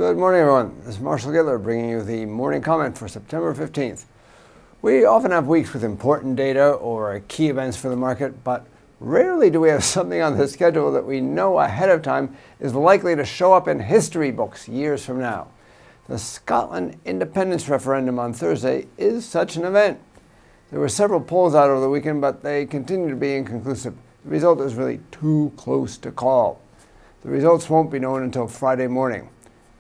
Good morning, everyone. This is Marshall Gittler bringing you the morning comment for September 15th. We often have weeks with important data or key events for the market, but rarely do we have something on the schedule that we know ahead of time is likely to show up in history books years from now. The Scotland independence referendum on Thursday is such an event. There were several polls out over the weekend, but they continue to be inconclusive. The result is really too close to call. The results won't be known until Friday morning.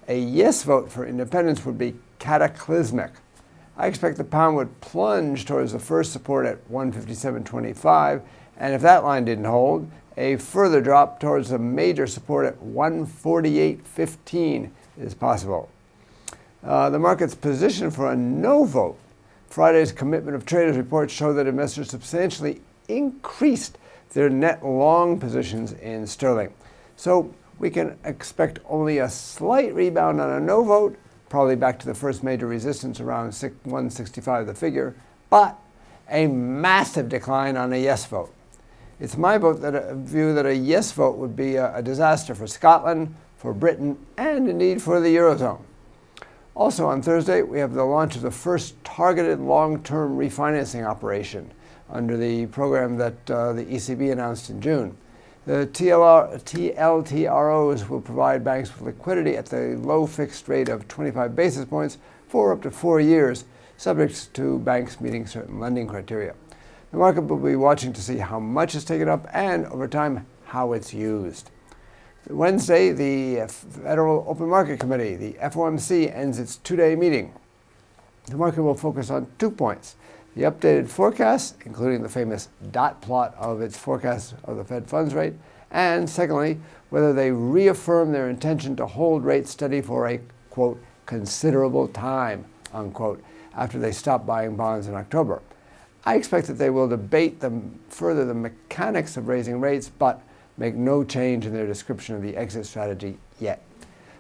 A yes vote for independence would be cataclysmic. I expect the pound would plunge towards the first support at 157.25, and if that line didn't hold, a further drop towards the major support at 148.15 is possible. The market's position for a no vote. Friday's commitment of traders reports show that investors substantially increased their net long positions in sterling. So we can expect only a slight rebound on a no vote, probably back to the first major resistance around 165 the figure, but a massive decline on a yes vote. It's my view that a yes vote would be a disaster for Scotland, for Britain, and indeed for the Eurozone. Also on Thursday, we have the launch of the first targeted long-term refinancing operation under the program that the ECB announced in June. The TLTROs will provide banks with liquidity at the low fixed rate of 25 basis points for up to 4 years, subject to banks meeting certain lending criteria. The market will be watching to see how much is taken up and, over time, how it's used. Wednesday, the Federal Open Market Committee, the FOMC, ends its two-day meeting. The market will focus on 2 points: the updated forecast, including the famous dot plot of its forecast of the Fed funds rate, and secondly, whether they reaffirm their intention to hold rates steady for a, quote, considerable time, unquote, after they stop buying bonds in October. I expect that they will debate further the mechanics of raising rates, but make no change in their description of the exit strategy yet.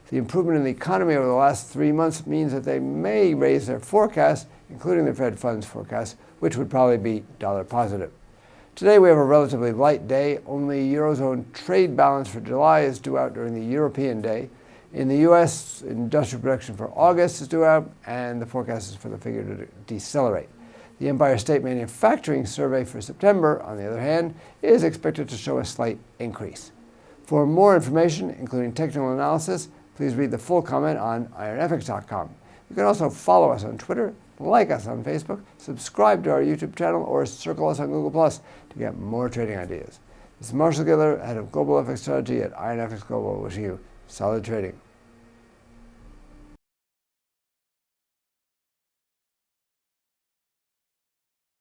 The improvement in the economy over the last 3 months means that they may raise their forecast, including the Fed funds forecast, which would probably be dollar positive. Today we have a relatively light day. Only Eurozone trade balance for July is due out during the European day. In the U.S., industrial production for August is due out, and the forecast is for the figure to decelerate. The Empire State Manufacturing Survey for September, on the other hand, is expected to show a slight increase. For more information, including technical analysis, please read the full comment on IronFX.com. You can also follow us on Twitter, like us on Facebook, subscribe to our YouTube channel, or circle us on Google Plus to get more trading ideas. This is Marshall Gittler, head of Global FX Strategy at IronFX Global, wishing you solid trading.